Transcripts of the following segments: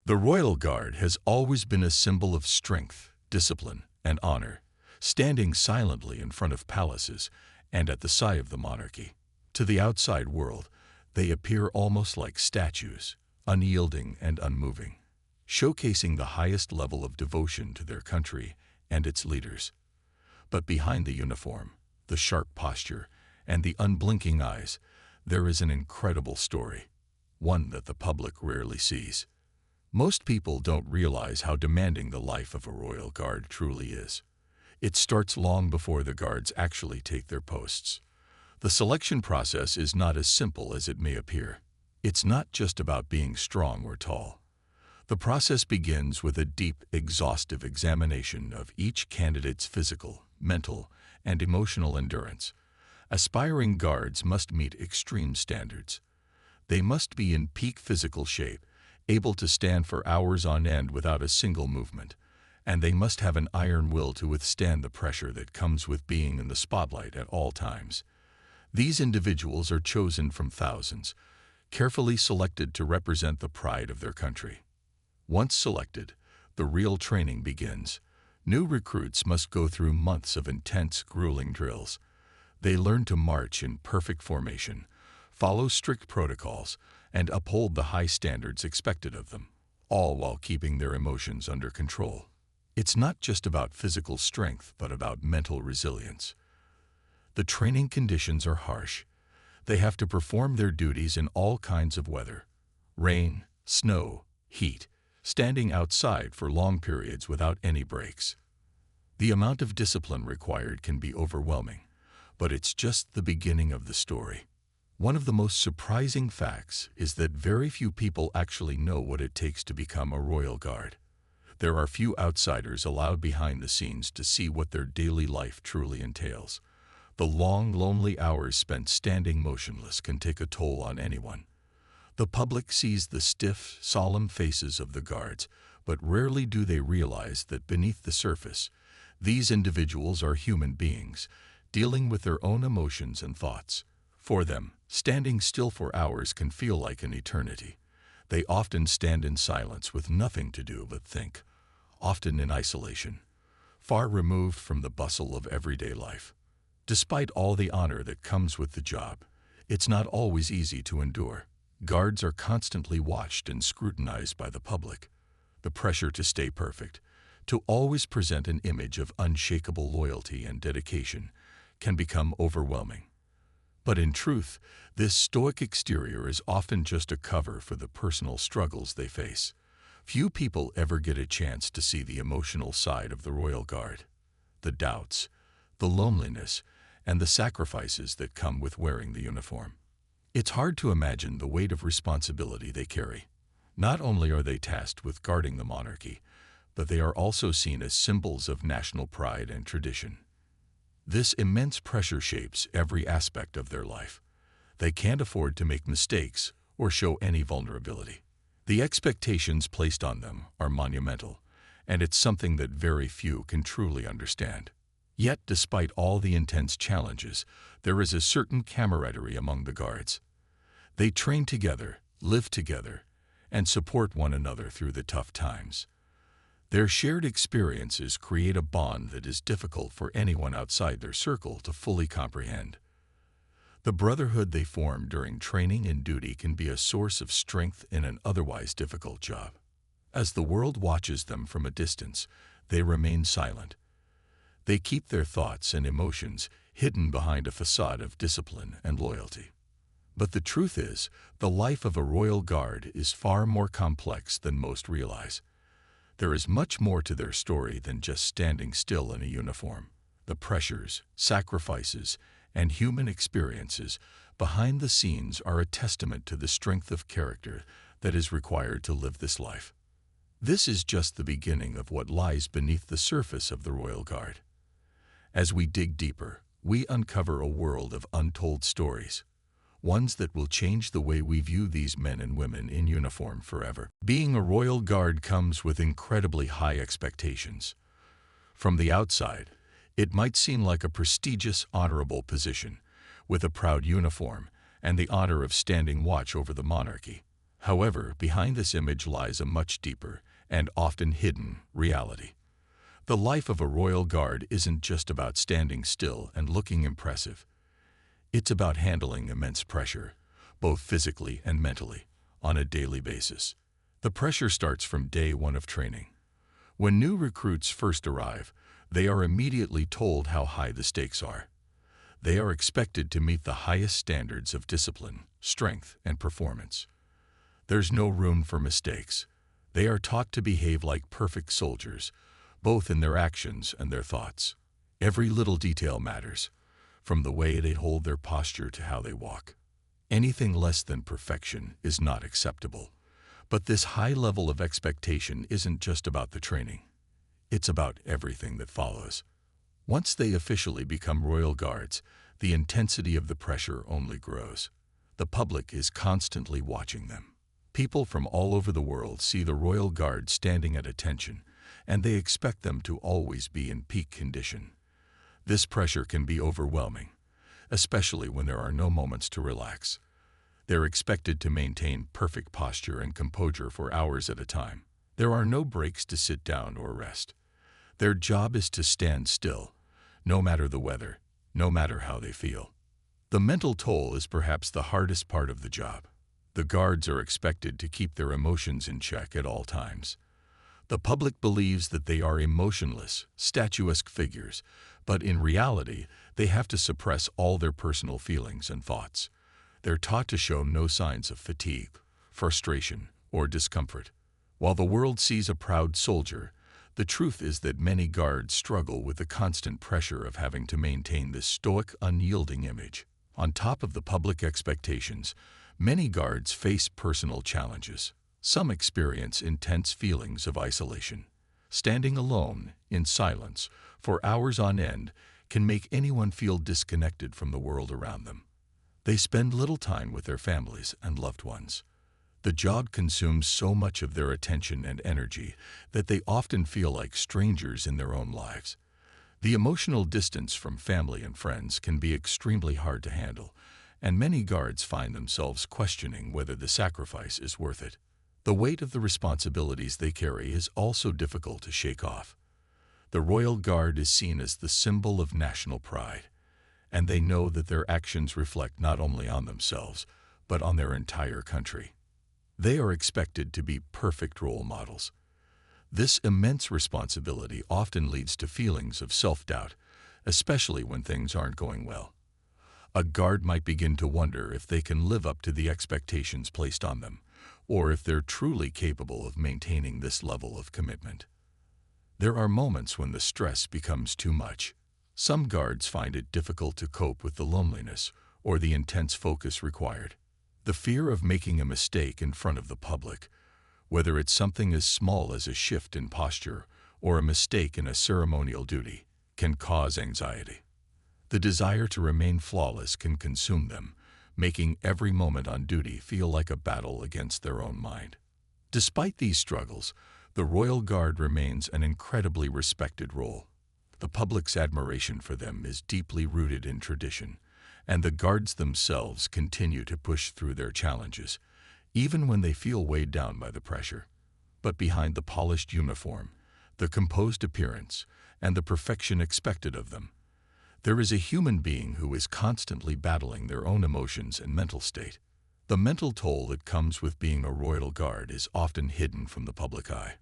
The Royal Guard has always been a symbol of strength, discipline, and honor, standing silently in front of palaces and at the side of the monarchy. To the outside world, they appear almost like statues, unyielding and unmoving, showcasing the highest level of devotion to their country and its leaders. But behind the uniform, the sharp posture, and the unblinking eyes, there is an incredible story, one that the public rarely sees. Most people don't realize how demanding the life of a royal guard truly is. It starts long before the guards actually take their posts. The selection process is not as simple as it may appear. It's not just about being strong or tall. The process begins with a deep, exhaustive examination of each candidate's physical, mental, and emotional endurance. Aspiring guards must meet extreme standards. They must be in peak physical shape, able to stand for hours on end without a single movement, and they must have an iron will to withstand the pressure that comes with being in the spotlight at all times. These individuals are chosen from thousands, carefully selected to represent the pride of their country. Once selected, the real training begins. New recruits must go through months of intense, grueling drills. They learn to march in perfect formation, follow strict protocols, and uphold the high standards expected of them, all while keeping their emotions under control. It's not just about physical strength, but about mental resilience. The training conditions are harsh. They have to perform their duties in all kinds of weather: rain, snow, heat, standing outside for long periods without any breaks. The amount of discipline required can be overwhelming, but it's just the beginning of the story. One of the most surprising facts is that very few people actually know what it takes to become a royal guard. There are few outsiders allowed behind the scenes to see what their daily life truly entails. The long, lonely hours spent standing motionless can take a toll on anyone. The public sees the stiff, solemn faces of the guards, but rarely do they realize that beneath the surface, these individuals are human beings, dealing with their own emotions and thoughts. For them, standing still for hours can feel like an eternity. They often stand in silence with nothing to do but think, often in isolation, far removed from the bustle of everyday life. Despite all the honor that comes with the job, it's not always easy to endure. Guards are constantly watched and scrutinized by the public. The pressure to stay perfect, to always present an image of unshakable loyalty and dedication, can become overwhelming. But in truth, this stoic exterior is often just a cover for the personal struggles they face. Few people ever get a chance to see the emotional side of the Royal Guard, the doubts, the loneliness, and the sacrifices that come with wearing the uniform. It's hard to imagine the weight of responsibility they carry. Not only are they tasked with guarding the monarchy, but they are also seen as symbols of national pride and tradition. This immense pressure shapes every aspect of their life. They can't afford to make mistakes or show any vulnerability. The expectations placed on them are monumental, and it's something that very few can truly understand. Yet, despite all the intense challenges, there is a certain camaraderie among the guards. They train together, live together, and support one another through the tough times. Their shared experiences create a bond that is difficult for anyone outside their circle to fully comprehend. The brotherhood they form during training and duty can be a source of strength in an otherwise difficult job. As the world watches them from a distance, they remain silent. They keep their thoughts and emotions hidden behind a facade of discipline and loyalty. But the truth is, the life of a royal guard is far more complex than most realize. There is much more to their story than just standing still in a uniform. The pressures, sacrifices, and human experiences behind the scenes are a testament to the strength of character that is required to live this life. This is just the beginning of what lies beneath the surface of the Royal Guard. As we dig deeper, we uncover a world of untold stories, ones that will change the way we view these men and women in uniform forever. Being a Royal Guard comes with incredibly high expectations. From the outside, it might seem like a prestigious, honorable position, with a proud uniform and the honor of standing watch over the monarchy. However, behind this image lies a much deeper and often hidden reality. The life of a royal guard isn't just about standing still and looking impressive. It's about handling immense pressure, both physically and mentally, on a daily basis. The pressure starts from day one of training. When new recruits first arrive, they are immediately told how high the stakes are. They are expected to meet the highest standards of discipline, strength, and performance. There's no room for mistakes. They are taught to behave like perfect soldiers, both in their actions and their thoughts. Every little detail matters, from the way they hold their posture to how they walk. Anything less than perfection is not acceptable. But this high level of expectation isn't just about the training. It's about everything that follows. Once they officially become royal guards, the intensity of the pressure only grows. The public is constantly watching them. People from all over the world see the royal guard standing at attention, and they expect them to always be in peak condition. This pressure can be overwhelming, especially when there are no moments to relax. They're expected to maintain perfect posture and composure for hours at a time. There are no breaks to sit down or rest. Their job is to stand still, no matter the weather, no matter how they feel. The mental toll is perhaps the hardest part of the job. The guards are expected to keep their emotions in check at all times. The public believes that they are emotionless, statuesque figures, but in reality, they have to suppress all their personal feelings and thoughts. They're taught to show no signs of fatigue, frustration, or discomfort. While the world sees a proud soldier, the truth is that many guards struggle with the constant pressure of having to maintain this stoic, unyielding image. On top of the public expectations, many guards face personal challenges. Some experience intense feelings of isolation. Standing alone, in silence, for hours on end, can make anyone feel disconnected from the world around them. They spend little time with their families and loved ones. The job consumes so much of their attention and energy that they often feel like strangers in their own lives. The emotional distance from family and friends can be extremely hard to handle, and many guards find themselves questioning whether the sacrifice is worth it. The weight of the responsibilities they carry is also difficult to shake off. The Royal Guard is seen as the symbol of national pride, and they know that their actions reflect not only on themselves, but on their entire country. They are expected to be perfect role models. This immense responsibility often leads to feelings of self-doubt, especially when things aren't going well. A guard might begin to wonder if they can live up to the expectations placed on them, or if they're truly capable of maintaining this level of commitment. There are moments when the stress becomes too much. Some guards find it difficult to cope with the loneliness or the intense focus required. The fear of making a mistake in front of the public, whether it's something as small as a shift in posture or a mistake in a ceremonial duty, can cause anxiety. The desire to remain flawless can consume them, making every moment on duty feel like a battle against their own mind. Despite these struggles, the Royal Guard remains an incredibly respected role. The public's admiration for them is deeply rooted in tradition, and the guards themselves continue to push through their challenges, even when they feel weighed down by the pressure. But behind the polished uniform, the composed appearance, and the perfection expected of them, there is a human being who is constantly battling their own emotions and mental state. The mental toll that comes with being a Royal Guard is often hidden from the public eye.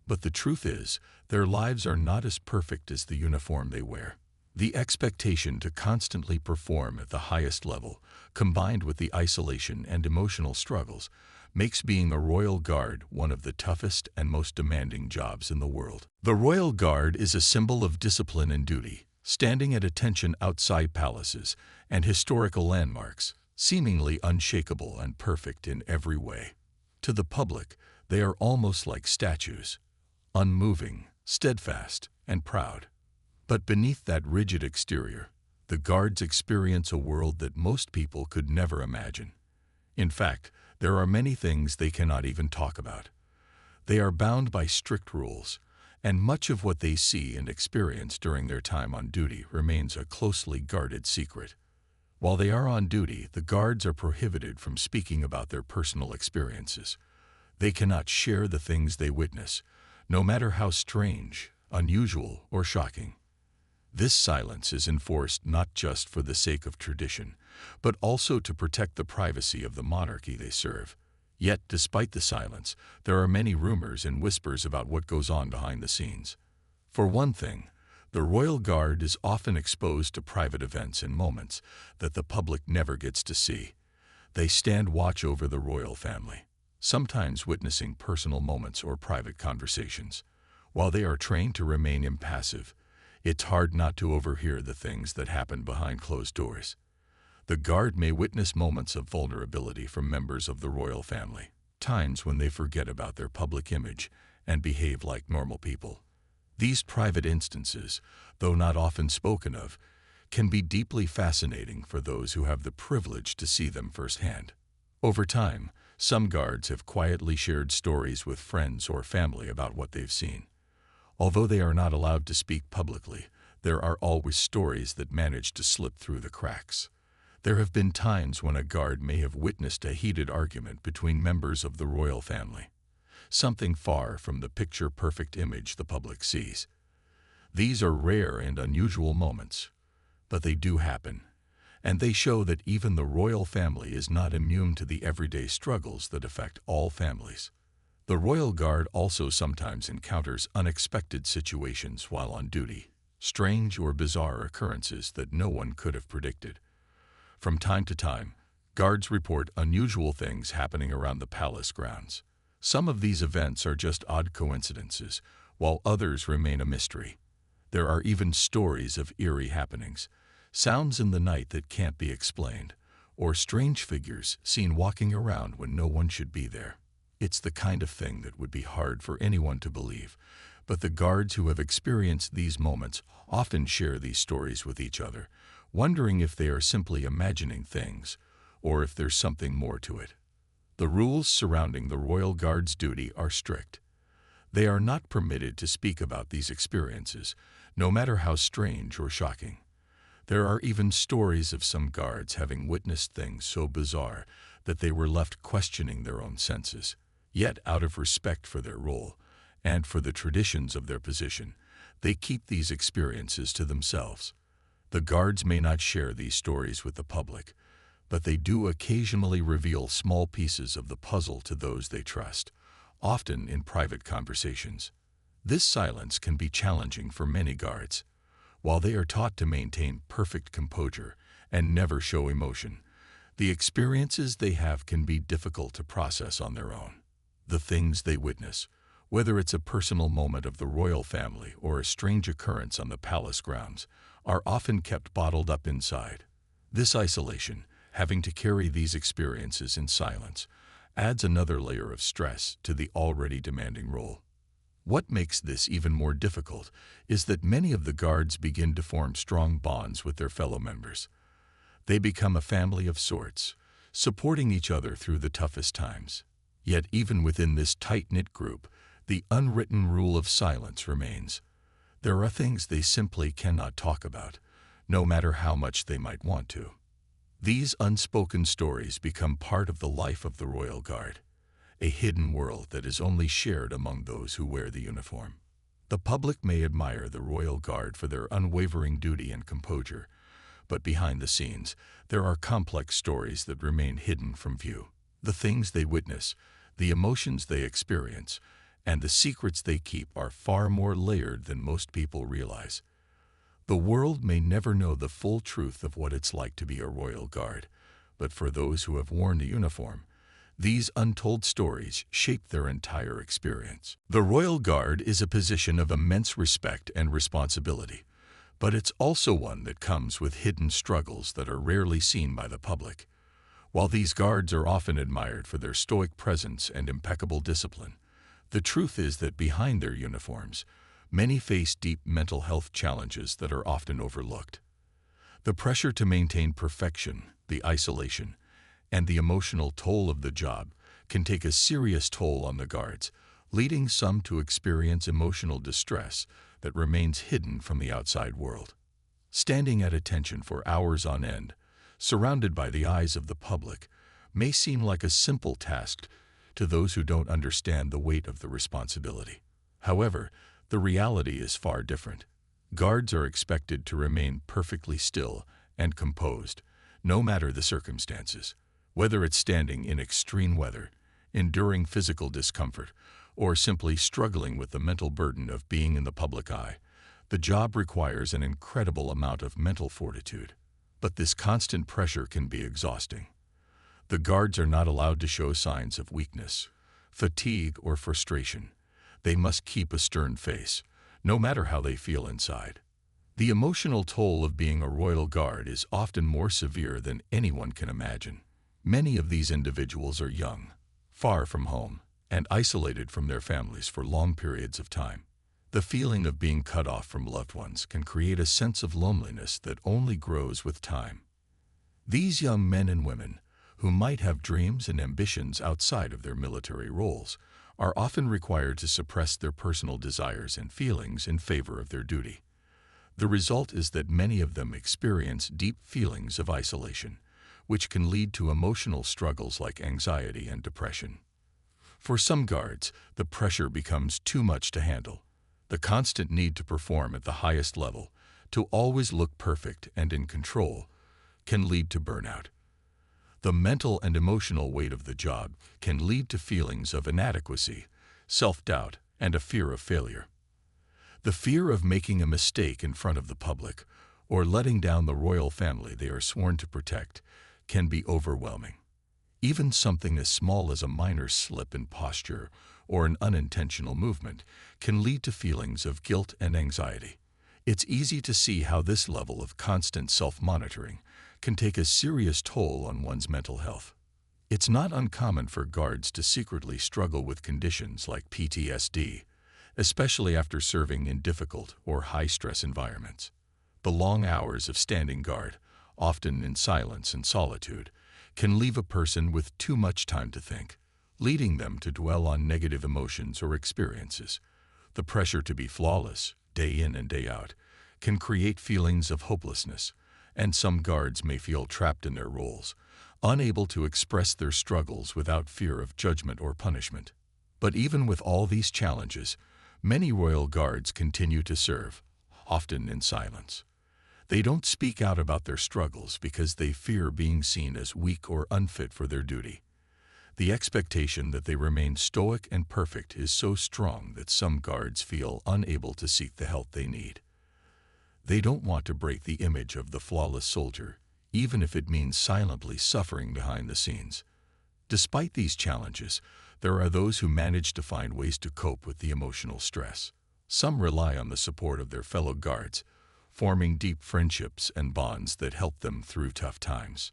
But the truth is, their lives are not as perfect as the uniform they wear. The expectation to constantly perform at the highest level, combined with the isolation and emotional struggles, makes being a Royal Guard one of the toughest and most demanding jobs in the world. The Royal Guard is a symbol of discipline and duty, standing at attention outside palaces and historical landmarks, seemingly unshakable and perfect in every way. To the public, they are almost like statues, unmoving, steadfast, and proud. But beneath that rigid exterior, the guards experience a world that most people could never imagine. In fact, there are many things they cannot even talk about. They are bound by strict rules, and much of what they see and experience during their time on duty remains a closely guarded secret. While they are on duty, the guards are prohibited from speaking about their personal experiences. They cannot share the things they witness, no matter how strange, unusual, or shocking. This silence is enforced not just for the sake of tradition, but also to protect the privacy of the monarchy they serve. Yet, despite the silence, there are many rumors and whispers about what goes on behind the scenes. For one thing, the Royal Guard is often exposed to private events and moments that the public never gets to see. They stand watch over the royal family, sometimes witnessing personal moments or private conversations. While they are trained to remain impassive, it's hard not to overhear the things that happen behind closed doors. The Guard may witness moments of vulnerability from members of the royal family, times when they forget about their public image and behave like normal people. These private instances, though not often spoken of, can be deeply fascinating for those who have the privilege to see them firsthand. Over time, some guards have quietly shared stories with friends or family about what they've seen. Although they are not allowed to speak publicly, there are always stories that manage to slip through the cracks. There have been times when a guard may have witnessed a heated argument between members of the royal family, something far from the picture-perfect image the public sees. These are rare and unusual moments, but they do happen, and they show that even the royal family is not immune to the everyday struggles that affect all families. The Royal Guard also sometimes encounters unexpected situations while on duty, strange or bizarre occurrences that no one could have predicted. From time to time, guards report unusual things happening around the palace grounds. Some of these events are just odd coincidences, while others remain a mystery. There are even stories of eerie happenings, sounds in the night that can't be explained, or strange figures seen walking around when no one should be there. It's the kind of thing that would be hard for anyone to believe, but the guards who have experienced these moments often share these stories with each other, wondering if they are simply imagining things, or if there's something more to it. The rules surrounding the Royal Guard's duty are strict. They are not permitted to speak about these experiences, no matter how strange or shocking. There are even stories of some guards having witnessed things so bizarre that they were left questioning their own senses. Yet, out of respect for their role and for the traditions of their position, they keep these experiences to themselves. The guards may not share these stories with the public, but they do occasionally reveal small pieces of the puzzle to those they trust, often in private conversations. This silence can be challenging for many guards. While they are taught to maintain perfect composure and never show emotion, the experiences they have can be difficult to process on their own. The things they witness, whether it's a personal moment of the royal family or a strange occurrence on the palace grounds, are often kept bottled up inside. This isolation, having to carry these experiences in silence, adds another layer of stress to the already demanding role. What makes this even more difficult is that many of the guards begin to form strong bonds with their fellow members. They become a family of sorts, supporting each other through the toughest times. Yet even within this tight-knit group, the unwritten rule of silence remains. There are things they simply cannot talk about, no matter how much they might want to. These unspoken stories become part of the life of the Royal Guard, a hidden world that is only shared among those who wear the uniform. The public may admire the Royal Guard for their unwavering duty and composure, but behind the scenes, there are complex stories that remain hidden from view. The things they witness, the emotions they experience, and the secrets they keep are far more layered than most people realize. The world may never know the full truth of what it's like to be a Royal Guard, but for those who have worn the uniform, these untold stories shape their entire experience. The Royal Guard is a position of immense respect and responsibility, but it's also one that comes with hidden struggles that are rarely seen by the public. While these guards are often admired for their stoic presence and impeccable discipline, the truth is that behind their uniforms, many face deep mental health challenges that are often overlooked. The pressure to maintain perfection, the isolation, and the emotional toll of the job can take a serious toll on the guards, leading some to experience emotional distress that remains hidden from the outside world. Standing at attention for hours on end, surrounded by the eyes of the public, may seem like a simple task to those who don't understand the weight of the responsibility. However, the reality is far different. Guards are expected to remain perfectly still and composed, no matter the circumstances. Whether it's standing in extreme weather, enduring physical discomfort, or simply struggling with the mental burden of being in the public eye, the job requires an incredible amount of mental fortitude. But this constant pressure can be exhausting. The guards are not allowed to show signs of weakness, fatigue, or frustration. They must keep a stern face, no matter how they feel inside. The emotional toll of being a royal guard is often more severe than anyone can imagine. Many of these individuals are young, far from home, and isolated from their families for long periods of time. The feeling of being cut off from loved ones can create a sense of loneliness that only grows with time. These young men and women, who might have dreams and ambitions outside of their military roles, are often required to suppress their personal desires and feelings in favor of their duty. The result is that many of them experience deep feelings of isolation, which can lead to emotional struggles like anxiety and depression. For some guards, the pressure becomes too much to handle. The constant need to perform at the highest level, to always look perfect and in control, can lead to burnout. The mental and emotional weight of the job can lead to feelings of inadequacy, self-doubt, and a fear of failure. The fear of making a mistake in front of the public or letting down the royal family they are sworn to protect can be overwhelming. Even something as small as a minor slip in posture or an unintentional movement can lead to feelings of guilt and anxiety. It's easy to see how this level of constant self-monitoring can take a serious toll on one's mental health. It's not uncommon for guards to secretly struggle with conditions like PTSD, especially after serving in difficult or high-stress environments. The long hours of standing guard, often in silence and solitude, can leave a person with too much time to think, leading them to dwell on negative emotions or experiences. The pressure to be flawless, day in and day out, can create feelings of hopelessness, and some guards may feel trapped in their roles, unable to express their struggles without fear of judgment or punishment. But even with all these challenges, many royal guards continue to serve, often in silence. They don't speak out about their struggles because they fear being seen as weak or unfit for their duty. The expectation that they remain stoic and perfect is so strong that some guards feel unable to seek the help they need. They don't want to break the image of the flawless soldier, even if it means silently suffering behind the scenes. Despite these challenges, there are those who manage to find ways to cope with the emotional stress. Some rely on the support of their fellow guards, forming deep friendships and bonds that help them through tough times.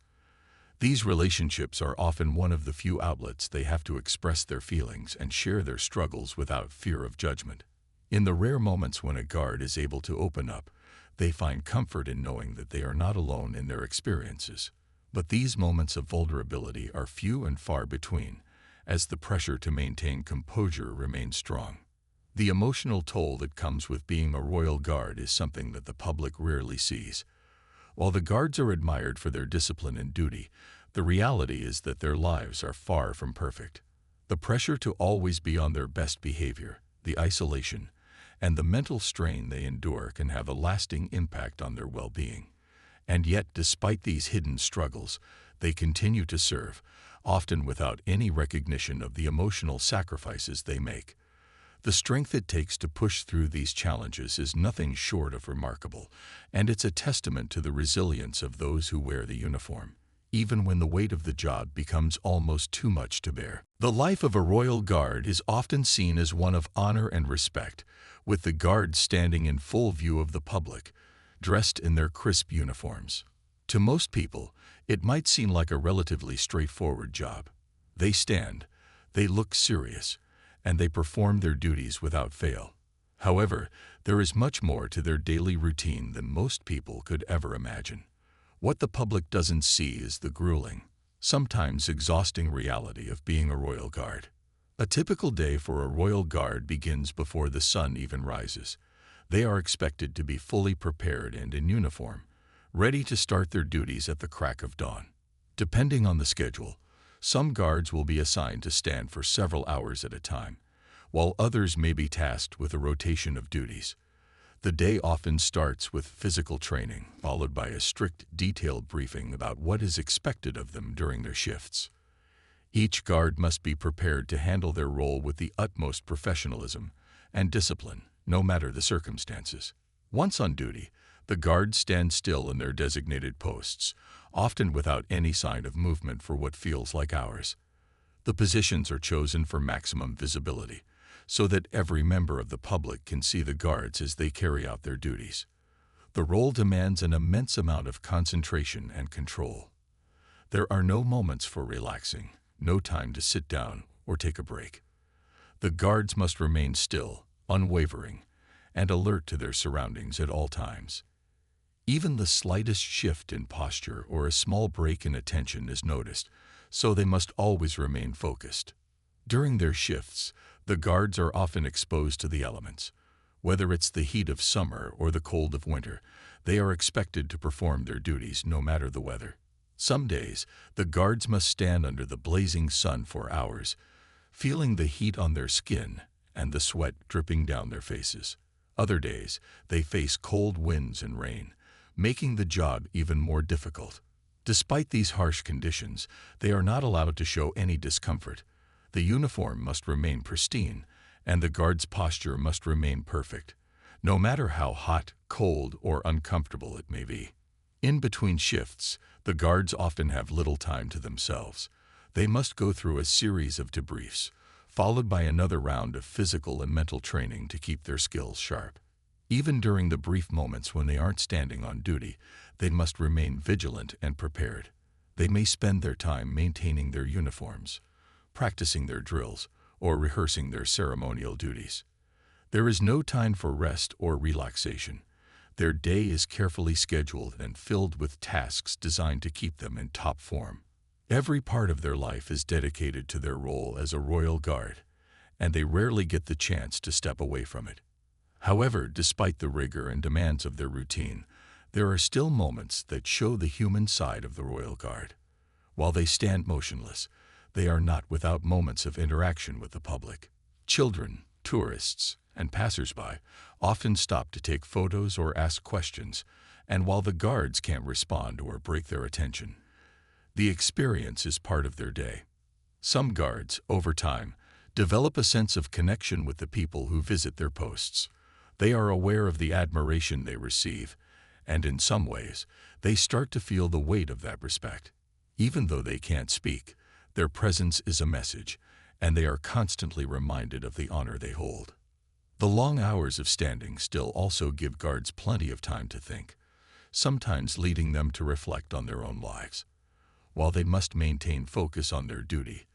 These relationships are often one of the few outlets they have to express their feelings and share their struggles without fear of judgment. In the rare moments when a guard is able to open up, they find comfort in knowing that they are not alone in their experiences. But these moments of vulnerability are few and far between, as the pressure to maintain composure remains strong. The emotional toll that comes with being a royal guard is something that the public rarely sees. While the guards are admired for their discipline and duty, the reality is that their lives are far from perfect. The pressure to always be on their best behavior, the isolation, and the mental strain they endure can have a lasting impact on their well-being. And yet, despite these hidden struggles, they continue to serve, often without any recognition of the emotional sacrifices they make. The strength it takes to push through these challenges is nothing short of remarkable, and it's a testament to the resilience of those who wear the uniform, even when the weight of the job becomes almost too much to bear. The life of a royal guard is often seen as one of honor and respect, with the guards standing in full view of the public, dressed in their crisp uniforms. To most people, it might seem like a relatively straightforward job. They stand, they look serious, and they perform their duties without fail. However, there is much more to their daily routine than most people could ever imagine. What the public doesn't see is the grueling, sometimes exhausting reality of being a royal guard. A typical day for a royal guard begins before the sun even rises. They are expected to be fully prepared and in uniform, ready to start their duties at the crack of dawn. Depending on the schedule, some guards will be assigned to stand for several hours at a time, while others may be tasked with a rotation of duties. The day often starts with physical training, followed by a strict, detailed briefing about what is expected of them during their shifts. Each guard must be prepared to handle their role with the utmost professionalism and discipline, no matter the circumstances. Once on duty, the guards stand still in their designated posts, often without any sign of movement for what feels like hours. The positions are chosen for maximum visibility, so that every member of the public can see the guards as they carry out their duties. The role demands an immense amount of concentration and control. There are no moments for relaxing, no time to sit down or take a break. The guards must remain still, unwavering, and alert to their surroundings at all times. Even the slightest shift in posture or a small break in attention is noticed, so they must always remain focused. During their shifts, the guards are often exposed to the elements. Whether it's the heat of summer or the cold of winter, they are expected to perform their duties no matter the weather. Some days, the guards must stand under the blazing sun for hours, feeling the heat on their skin and the sweat dripping down their faces. Other days, they face cold winds and rain, making the job even more difficult. Despite these harsh conditions, they are not allowed to show any discomfort. The uniform must remain pristine, and the guard's posture must remain perfect, no matter how hot, cold, or uncomfortable it may be. In between shifts, the guards often have little time to themselves. They must go through a series of debriefs, followed by another round of physical and mental training to keep their skills sharp. Even during the brief moments when they aren't standing on duty, they must remain vigilant and prepared. They may spend their time maintaining their uniforms, practicing their drills, or rehearsing their ceremonial duties. There is no time for rest or relaxation. Their day is carefully scheduled and filled with tasks designed to keep them in top form. Every part of their life is dedicated to their role as a royal guard, and they rarely get the chance to step away from it. However, despite the rigor and demands of their routine, there are still moments that show the human side of the royal guard. While they stand motionless, they are not without moments of interaction with the public. Children, tourists, and passersby often stop to take photos or ask questions, and while the guards can't respond or break their attention, the experience is part of their day. Some guards, over time, develop a sense of connection with the people who visit their posts. They are aware of the admiration they receive, and in some ways, they start to feel the weight of that respect. Even though they can't speak, their presence is a message, and they are constantly reminded of the honor they hold. The long hours of standing still also give guards plenty of time to think, sometimes leading them to reflect on their own lives. While they must maintain focus on their duty,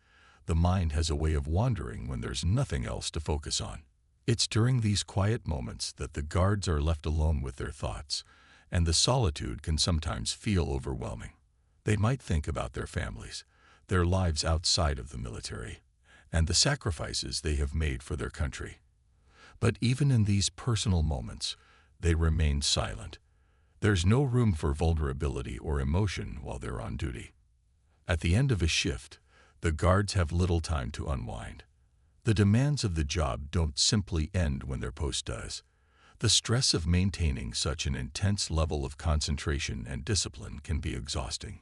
the mind has a way of wandering when there's nothing else to focus on. It's during these quiet moments that the guards are left alone with their thoughts, and the solitude can sometimes feel overwhelming. They might think about their families, their lives outside of the military, and the sacrifices they have made for their country. But even in these personal moments, they remain silent. There's no room for vulnerability or emotion while they're on duty. At the end of a shift, the guards have little time to unwind. The demands of the job don't simply end when their post does. The stress of maintaining such an intense level of concentration and discipline can be exhausting.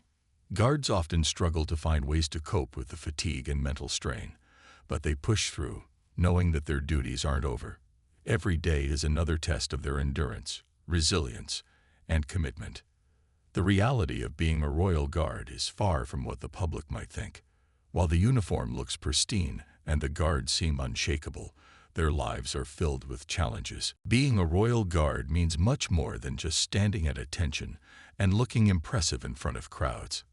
Guards often struggle to find ways to cope with the fatigue and mental strain, but they push through, knowing that their duties aren't over. Every day is another test of their endurance, resilience, and commitment. The reality of being a royal guard is far from what the public might think. While the uniform looks pristine and the guards seem unshakable, their lives are filled with challenges. Being a royal guard means much more than just standing at attention and looking impressive in front of crowds.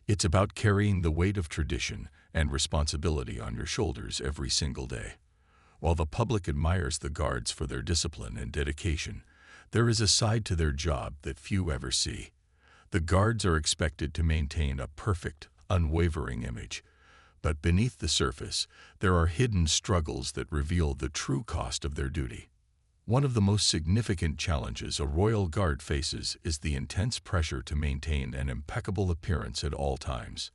It's about carrying the weight of tradition and responsibility on your shoulders every single day. While the public admires the guards for their discipline and dedication, there is a side to their job that few ever see. The guards are expected to maintain a perfect, unwavering image, but beneath the surface, there are hidden struggles that reveal the true cost of their duty. One of the most significant challenges a royal guard faces is the intense pressure to maintain an impeccable appearance at all times.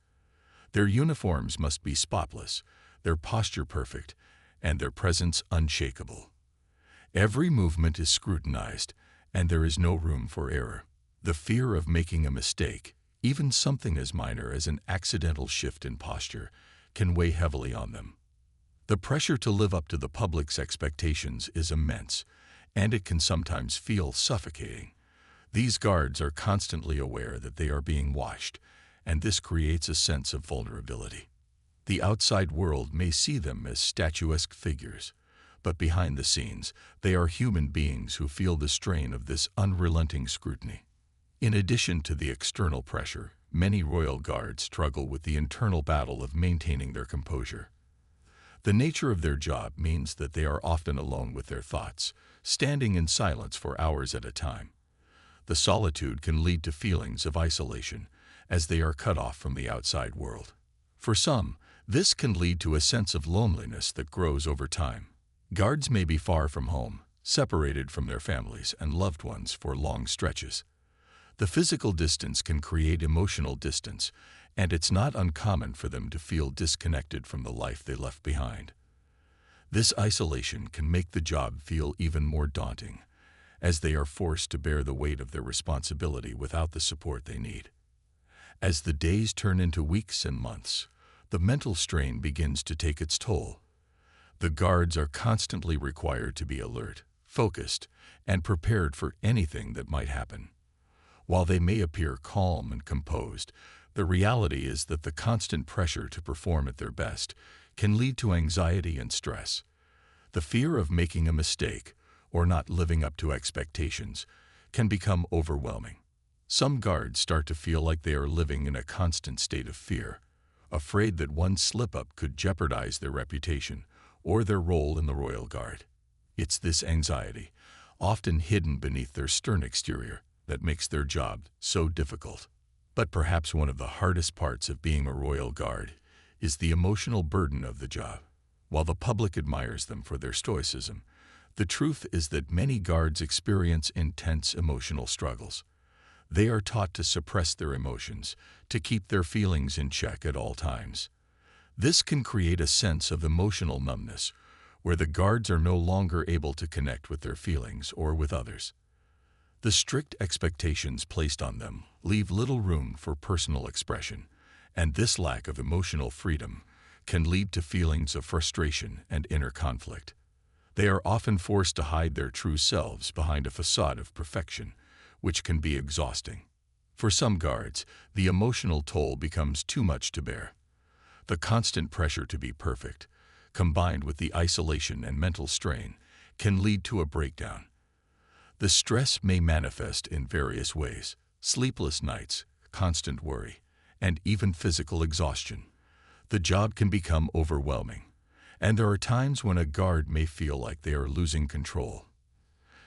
Their uniforms must be spotless, their posture perfect, and their presence unshakable. Every movement is scrutinized, and there is no room for error. The fear of making a mistake, even something as minor as an accidental shift in posture, can weigh heavily on them. The pressure to live up to the public's expectations is immense, and it can sometimes feel suffocating. These guards are constantly aware that they are being watched, and this creates a sense of vulnerability. The outside world may see them as statuesque figures, but behind the scenes, they are human beings who feel the strain of this unrelenting scrutiny. In addition to the external pressure, many royal guards struggle with the internal battle of maintaining their composure. The nature of their job means that they are often alone with their thoughts, standing in silence for hours at a time. The solitude can lead to feelings of isolation, as they are cut off from the outside world. For some, this can lead to a sense of loneliness that grows over time. Guards may be far from home, separated from their families and loved ones for long stretches. The physical distance can create emotional distance, and it's not uncommon for them to feel disconnected from the life they left behind. This isolation can make the job feel even more daunting, as they are forced to bear the weight of their responsibility without the support they need. As the days turn into weeks and months, the mental strain begins to take its toll. The guards are constantly required to be alert, focused, and prepared for anything that might happen. While they may appear calm and composed, the reality is that the constant pressure to perform at their best can lead to anxiety and stress. The fear of making a mistake or not living up to expectations can become overwhelming. Some guards start to feel like they are living in a constant state of fear, afraid that one slip-up could jeopardize their reputation or their role in the royal guard. It's this anxiety, often hidden beneath their stern exterior, that makes their job so difficult. But perhaps one of the hardest parts of being a royal guard is the emotional burden of the job. While the public admires them for their stoicism, the truth is that many guards experience intense emotional struggles. They are taught to suppress their emotions, to keep their feelings in check at all times. This can create a sense of emotional numbness, where the guards are no longer able to connect with their feelings or with others. The strict expectations placed on them leave little room for personal expression, and this lack of emotional freedom can lead to feelings of frustration and inner conflict. They are often forced to hide their true selves behind a facade of perfection, which can be exhausting. For some guards, the emotional toll becomes too much to bear. The constant pressure to be perfect, combined with the isolation and mental strain, can lead to a breakdown. The stress may manifest in various ways: sleepless nights, constant worry, and even physical exhaustion. The job can become overwhelming, and there are times when a guard may feel like they are losing control.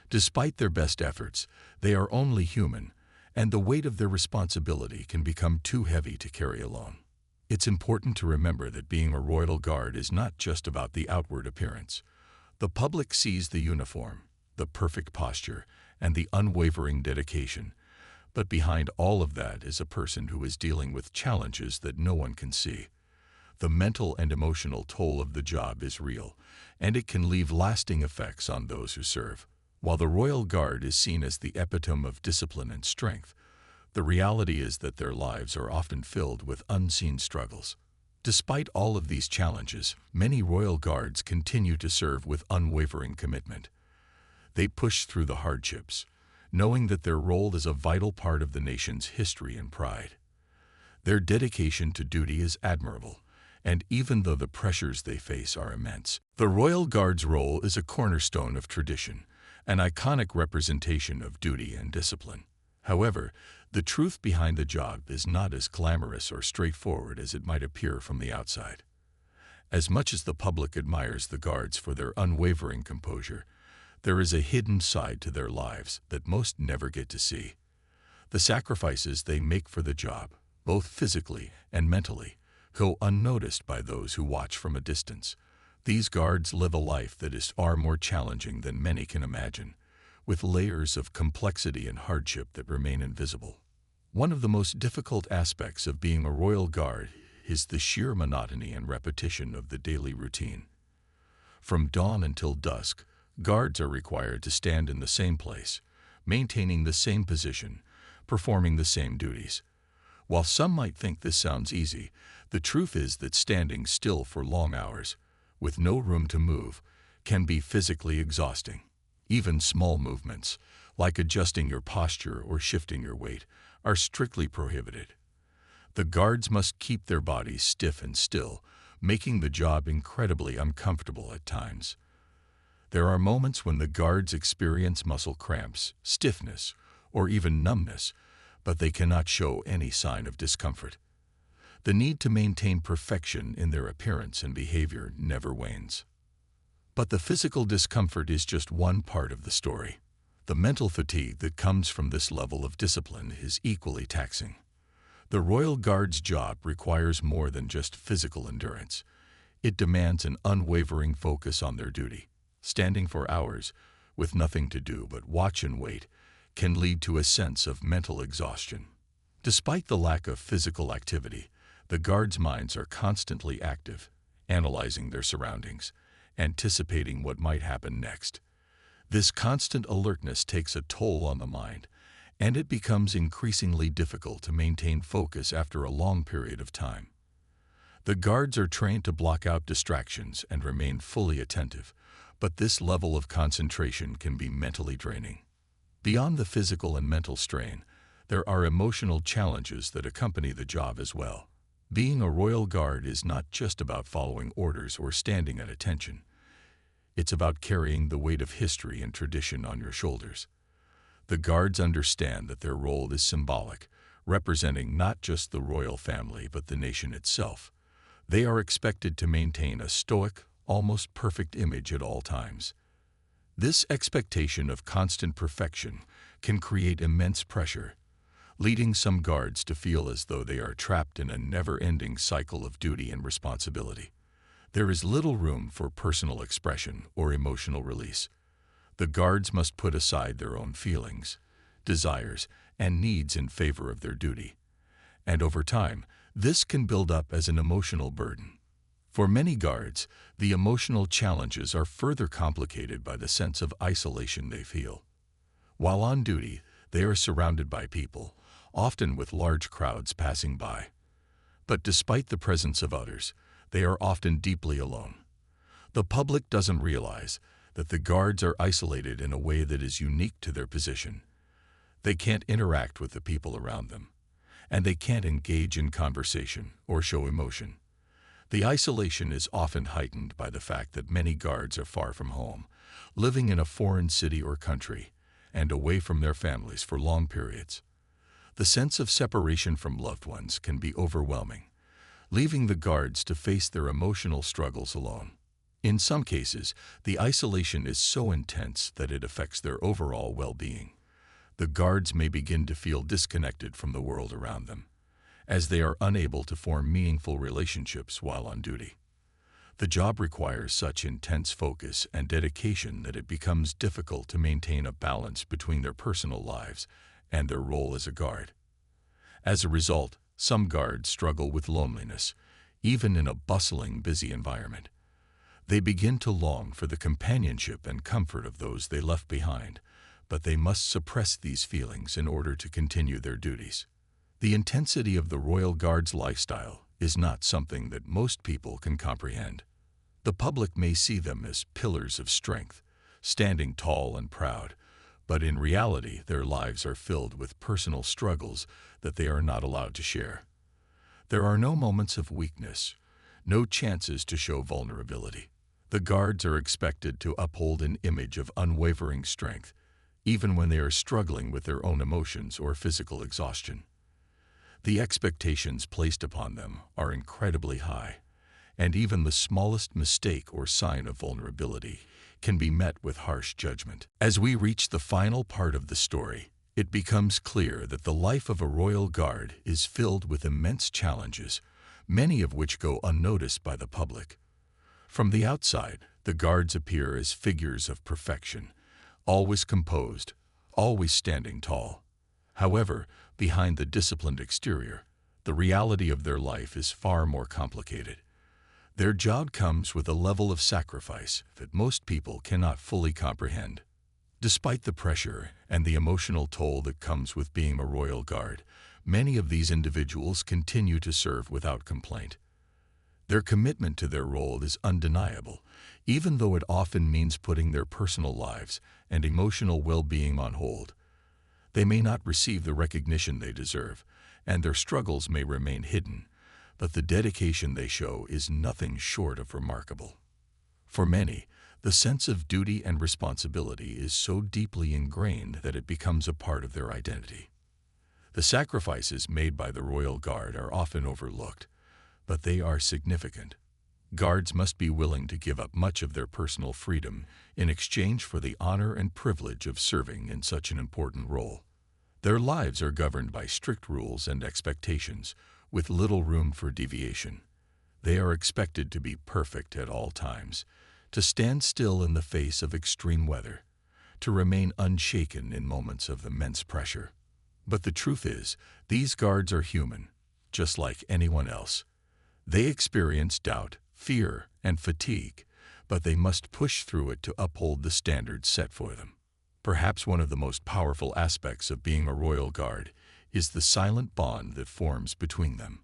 Despite their best efforts, they are only human, and the weight of their responsibility can become too heavy to carry alone. It's important to remember that being a royal guard is not just about the outward appearance. The public sees the uniform, the perfect posture, and the unwavering dedication, but behind all of that is a person who is dealing with challenges that no one can see. The mental and emotional toll of the job is real, and it can leave lasting effects on those who serve. While the Royal Guard is seen as the epitome of discipline and strength, the reality is that their lives are often filled with unseen struggles. Despite all of these challenges, many Royal Guards continue to serve with unwavering commitment. They push through the hardships, knowing that their role is a vital part of the nation's history and pride. Their dedication to duty is admirable, and even though the pressures they face are immense, the Royal Guard's role is a cornerstone of tradition, an iconic representation of duty and discipline. However, the truth behind the job is not as glamorous or straightforward as it might appear from the outside. As much as the public admires the Guards for their unwavering composure, there is a hidden side to their lives that most never get to see. The sacrifices they make for the job, both physically and mentally, go unnoticed by those who watch from a distance. These guards live a life that is far more challenging than many can imagine, with layers of complexity and hardship that remain invisible. One of the most difficult aspects of being a royal guard is the sheer monotony and repetition of the daily routine. From dawn until dusk, guards are required to stand in the same place, maintaining the same position, performing the same duties. While some might think this sounds easy, the truth is that standing still for long hours, with no room to move, can be physically exhausting. Even small movements, like adjusting your posture or shifting your weight, are strictly prohibited. The guards must keep their bodies stiff and still, making the job incredibly uncomfortable at times. There are moments when the guards experience muscle cramps, stiffness, or even numbness, but they cannot show any sign of discomfort. The need to maintain perfection in their appearance and behavior never wanes. But the physical discomfort is just one part of the story. The mental fatigue that comes from this level of discipline is equally taxing. The Royal Guard's job requires more than just physical endurance. It demands an unwavering focus on their duty. Standing for hours, with nothing to do but watch and wait, can lead to a sense of mental exhaustion. Despite the lack of physical activity, the guards' minds are constantly active, analyzing their surroundings, anticipating what might happen next. This constant alertness takes a toll on the mind, and it becomes increasingly difficult to maintain focus after a long period of time. The guards are trained to block out distractions and remain fully attentive, but this level of concentration can be mentally draining. Beyond the physical and mental strain, there are emotional challenges that accompany the job as well. Being a royal guard is not just about following orders or standing at attention. It's about carrying the weight of history and tradition on your shoulders. The guards understand that their role is symbolic, representing not just the royal family but the nation itself. They are expected to maintain a stoic, almost perfect image at all times. This expectation of constant perfection can create immense pressure, leading some guards to feel as though they are trapped in a never-ending cycle of duty and responsibility. There is little room for personal expression or emotional release. The guards must put aside their own feelings, desires, and needs in favor of their duty. And over time, this can build up as an emotional burden. For many guards, the emotional challenges are further complicated by the sense of isolation they feel. While on duty, they are surrounded by people, often with large crowds passing by. But despite the presence of others, they are often deeply alone. The public doesn't realize that the guards are isolated in a way that is unique to their position. They can't interact with the people around them, and they can't engage in conversation or show emotion. The isolation is often heightened by the fact that many guards are far from home, living in a foreign city or country, and away from their families for long periods. The sense of separation from loved ones can be overwhelming, leaving the guards to face their emotional struggles alone. In some cases, the isolation is so intense that it affects their overall well-being. The guards may begin to feel disconnected from the world around them, as they are unable to form meaningful relationships while on duty. The job requires such intense focus and dedication that it becomes difficult to maintain a balance between their personal lives and their role as a guard. As a result, some guards struggle with loneliness, even in a bustling, busy environment. They begin to long for the companionship and comfort of those they left behind, but they must suppress these feelings in order to continue their duties. The intensity of the Royal Guard's lifestyle is not something that most people can comprehend. The public may see them as pillars of strength, standing tall and proud, but in reality their lives are filled with personal struggles that they are not allowed to share. There are no moments of weakness, no chances to show vulnerability. The guards are expected to uphold an image of unwavering strength, even when they are struggling with their own emotions or physical exhaustion. The expectations placed upon them are incredibly high, and even the smallest mistake or sign of vulnerability can be met with harsh judgment. As we reach the final part of the story, it becomes clear that the life of a royal guard is filled with immense challenges, many of which go unnoticed by the public. From the outside, the guards appear as figures of perfection, always composed, always standing tall. However, behind the disciplined exterior, the reality of their life is far more complicated. Their job comes with a level of sacrifice that most people cannot fully comprehend. Despite the pressure and the emotional toll that comes with being a royal guard, many of these individuals continue to serve without complaint. Their commitment to their role is undeniable, even though it often means putting their personal lives and emotional well-being on hold. They may not receive the recognition they deserve, and their struggles may remain hidden, but the dedication they show is nothing short of remarkable. For many, the sense of duty and responsibility is so deeply ingrained that it becomes a part of their identity. The sacrifices made by the Royal Guard are often overlooked, but they are significant. Guards must be willing to give up much of their personal freedom in exchange for the honor and privilege of serving in such an important role. Their lives are governed by strict rules and expectations, with little room for deviation. They are expected to be perfect at all times, to stand still in the face of extreme weather, to remain unshaken in moments of immense pressure. But the truth is, these guards are human, just like anyone else. They experience doubt, fear, and fatigue, but they must push through it to uphold the standards set for them. Perhaps one of the most powerful aspects of being a royal guard is the silent bond that forms between them.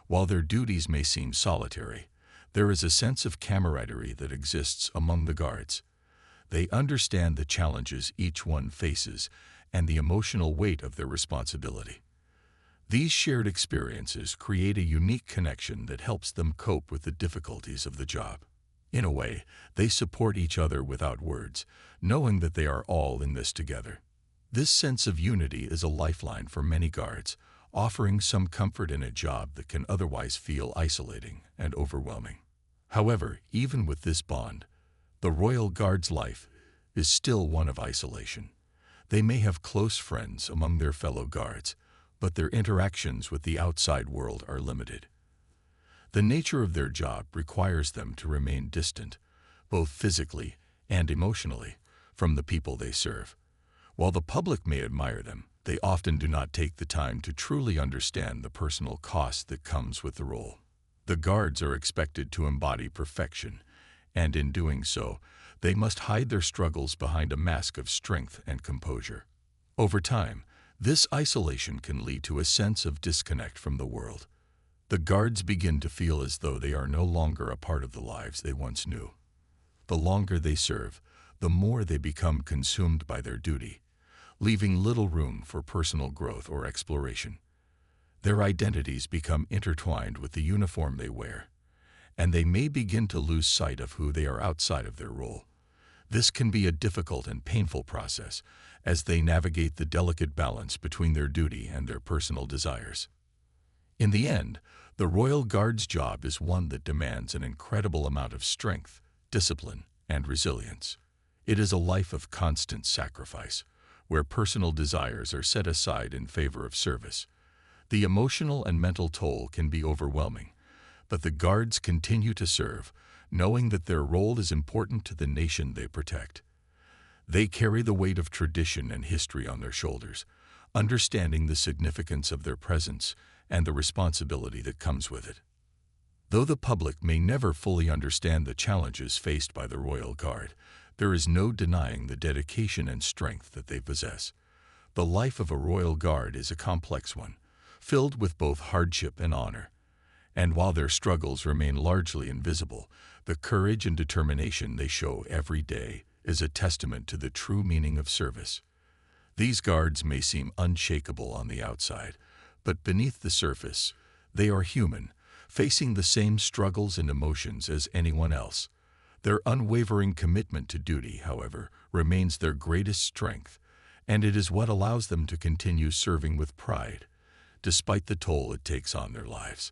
While their duties may seem solitary, there is a sense of camaraderie that exists among the guards. They understand the challenges each one faces and the emotional weight of their responsibility. These shared experiences create a unique connection that helps them cope with the difficulties of the job. In a way, they support each other without words, knowing that they are all in this together. This sense of unity is a lifeline for many guards, offering some comfort in a job that can otherwise feel isolating and overwhelming. However, even with this bond, the Royal Guard's life is still one of isolation. They may have close friends among their fellow guards, but their interactions with the outside world are limited. The nature of their job requires them to remain distant, both physically and emotionally, from the people they serve. While the public may admire them, they often do not take the time to truly understand the personal cost that comes with the role. The guards are expected to embody perfection, and in doing so, they must hide their struggles behind a mask of strength and composure. Over time, this isolation can lead to a sense of disconnect from the world. The guards begin to feel as though they are no longer a part of the lives they once knew. The longer they serve, the more they become consumed by their duty, leaving little room for personal growth or exploration. Their identities become intertwined with the uniform they wear, and they may begin to lose sight of who they are outside of their role. This can be a difficult and painful process as they navigate the delicate balance between their duty and their personal desires. In the end, the Royal Guard's job is one that demands an incredible amount of strength, discipline, and resilience. It is a life of constant sacrifice, where personal desires are set aside in favor of service. The emotional and mental toll can be overwhelming, but the guards continue to serve, knowing that their role is important to the nation they protect. They carry the weight of tradition and history on their shoulders, understanding the significance of their presence and the responsibility that comes with it. Though the public may never fully understand the challenges faced by the Royal Guard, there is no denying the dedication and strength that they possess. The life of a Royal Guard is a complex one, filled with both hardship and honor. And while their struggles remain largely invisible, the courage and determination they show every day is a testament to the true meaning of service. These guards may seem unshakable on the outside, but beneath the surface, they are human, facing the same struggles and emotions as anyone else. Their unwavering commitment to duty, however, remains their greatest strength, and it is what allows them to continue serving with pride, despite the toll it takes on their lives.